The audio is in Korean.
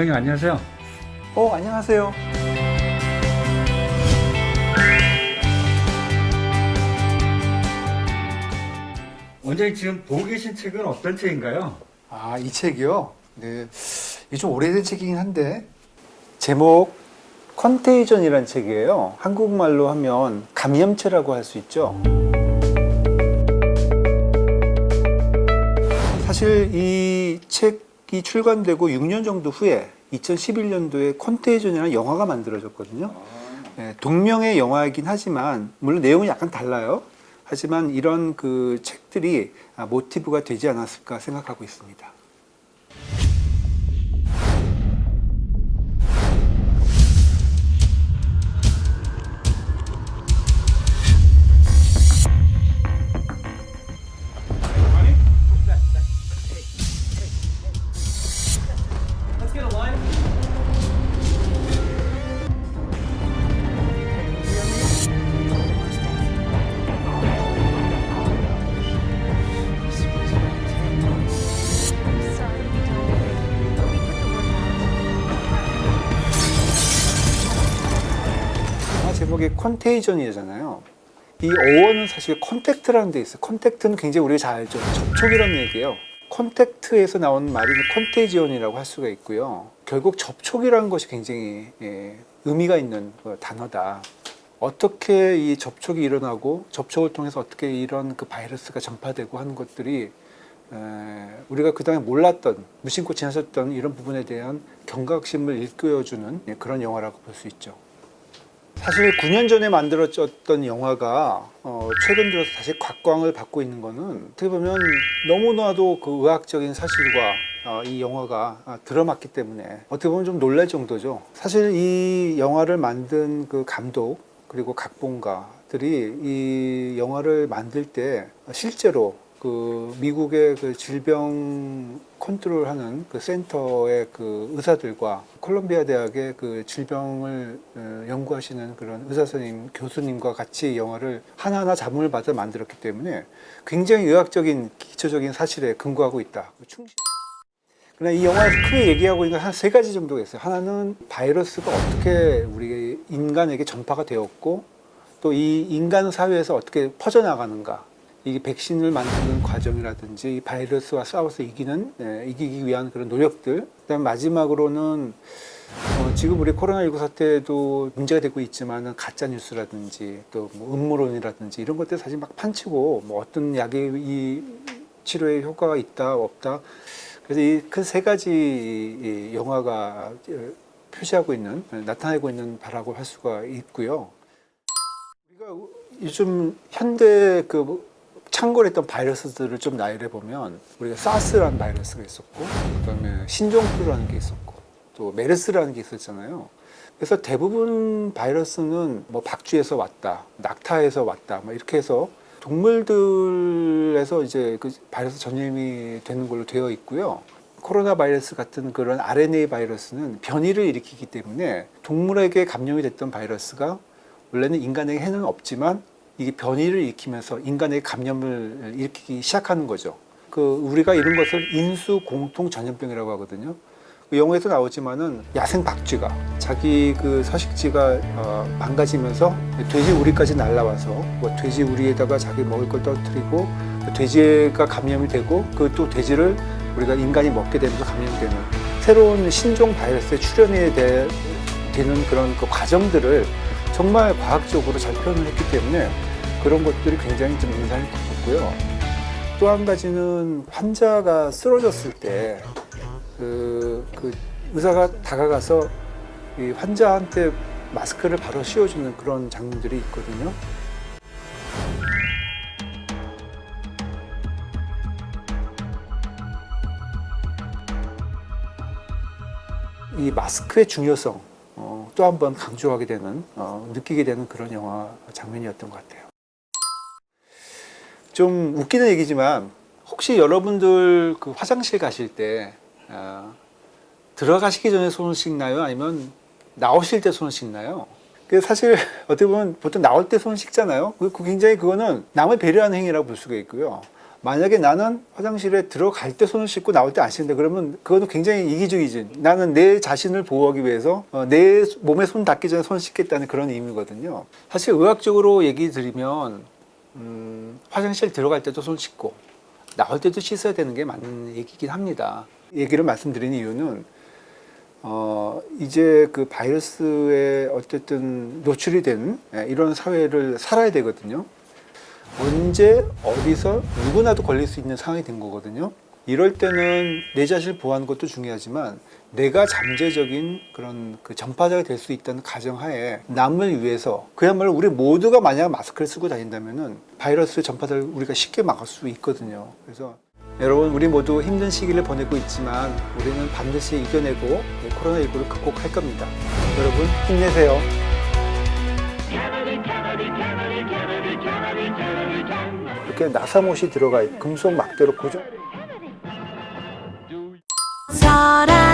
원장님 안녕하세요. 안녕하세요. 원장님 지금 보고 계신 책은 어떤 책인가요? 이 책이요? 네. 이게 좀 오래된 책이긴 한데, 제목, 컨테이전이라는 책이에요. 한국말로 하면 감염체라고 할 수 있죠. 사실 이 책이 출간되고 6년 정도 후에 2011년도에 컨테이전이라는 영화가 만들어졌거든요. 네, 동명의 영화이긴 하지만 물론 내용은 약간 달라요. 하지만 이런 그 책들이 모티브가 되지 않았을까 생각하고 있습니다. 제목이 컨테이전이잖아요. 이 어원은 사실 컨택트라는 데 있어요. 컨택트는 굉장히 우리가 잘 알죠. 접촉이라는 얘기예요. 컨택트에서 나온 말이 컨테이전이라고 할 수가 있고요. 결국 접촉이라는 것이 굉장히 의미가 있는 단어다. 어떻게 이 접촉이 일어나고 접촉을 통해서 어떻게 이런 그 바이러스가 전파되고 하는 것들이 우리가 그동안에 몰랐던, 무심코 지나쳤던 이런 부분에 대한 경각심을 일깨워주는 그런 영화라고 볼 수 있죠. 사실 9년 전에 만들어졌던 영화가 최근 들어서 다시 각광을 받고 있는 거는 어떻게 보면 너무나도 그 의학적인 사실과 이 영화가 들어맞기 때문에 어떻게 보면 좀 놀랄 정도죠. 사실 이 영화를 만든 그 감독 그리고 각본가들이 이 영화를 만들 때 실제로 그 미국의 그 질병 컨트롤하는 그 센터의 그 의사들과 콜롬비아 대학의 그 질병을 연구하시는 그런 의사 선생님, 교수님과 같이 영화를 하나하나 자문을 받아 만들었기 때문에 굉장히 의학적인 기초적인 사실에 근거하고 있다. 그러나 이 영화에서 크게 얘기하고 있는 건 한 세 가지 정도가 있어요. 하나는 바이러스가 어떻게 우리 인간에게 전파가 되었고 또 이 인간 사회에서 어떻게 퍼져나가는가. 이 백신을 만드는 과정이라든지 이 바이러스와 싸워서 이기기 위한 그런 노력들. 그다음 마지막으로는 지금 우리 코로나19 사태도 문제가 되고 있지만 가짜 뉴스라든지 또 뭐 음모론이라든지 이런 것들 사실 막 판치고 뭐 어떤 약이 이 치료에 효과가 있다 없다. 그래서 이 그 세 가지 영화가 표시하고 있는 나타내고 있는 바라고 할 수가 있고요. 우리가 요즘 현대 그 창궐했던 바이러스들을 좀 나열해 보면 우리가 사스라는 바이러스가 있었고 그다음에 신종플루라는 게 있었고 또 메르스라는 게 있었잖아요. 그래서 대부분 바이러스는 뭐 박쥐에서 왔다, 낙타에서 왔다, 뭐 이렇게 해서 동물들에서 이제 그 바이러스 전염이 되는 걸로 되어 있고요. 코로나 바이러스 같은 그런 RNA 바이러스는 변이를 일으키기 때문에 동물에게 감염이 됐던 바이러스가 원래는 인간에게 해는 없지만 이게 변이를 일으키면서 인간에게 감염을 일으키기 시작하는 거죠. 그 우리가 이런 것을 인수 공통 전염병이라고 하거든요. 그 영화에서 나오지만은 야생 박쥐가 자기 그 서식지가 망가지면서 돼지 우리까지 날라와서 뭐 돼지 우리에다가 자기 먹을 걸 떨어뜨리고 돼지가 감염이 되고 그 또 돼지를 우리가 인간이 먹게 되면서 감염되는 새로운 신종 바이러스의 출현에 되는 그런 그 과정들을 정말 과학적으로 잘 표현을 했기 때문에 그런 것들이 굉장히 좀 인상이 깊었고요. 또 한 가지는 환자가 쓰러졌을 때 그 의사가 다가가서 이 환자한테 마스크를 바로 씌워주는 그런 장면들이 있거든요. 이 마스크의 중요성 또 한 번 강조하게 되는 느끼게 되는 그런 영화 장면이었던 것 같아요. 좀 웃기는 얘기지만 혹시 여러분들 그 화장실 가실 때 들어가시기 전에 손을 씻나요? 아니면 나오실 때 손을 씻나요? 사실 어떻게 보면 보통 나올 때 손을 씻잖아요. 굉장히 그거는 남을 배려하는 행위라고 볼 수가 있고요. 만약에 나는 화장실에 들어갈 때 손을 씻고 나올 때 안 씻는다 그러면 그거는 굉장히 이기주의지. 나는 내 자신을 보호하기 위해서 내 몸에 손 닿기 전에 손 씻겠다는 그런 의미거든요. 사실 의학적으로 얘기 드리면 화장실 들어갈 때도 손 씻고 나올 때도 씻어야 되는 게 맞는 얘기긴 합니다. 얘기를 말씀드린 이유는 이제 그 바이러스에 어쨌든 노출이 된 이런 사회를 살아야 되거든요. 언제 어디서 누구나도 걸릴 수 있는 상황이 된 거거든요. 이럴 때는 내 자신을 보호하는 것도 중요하지만 내가 잠재적인 그런 그 전파자가 될 수 있다는 가정하에 남을 위해서 그야말로 우리 모두가 만약 마스크를 쓰고 다닌다면은 바이러스 전파를 우리가 쉽게 막을 수 있거든요. 그래서 여러분, 우리 모두 힘든 시기를 보내고 있지만 우리는 반드시 이겨내고 코로나19를 극복할 겁니다. 여러분 힘내세요. 이렇게 나사못이 들어가 금속 막대로 고정. 사랑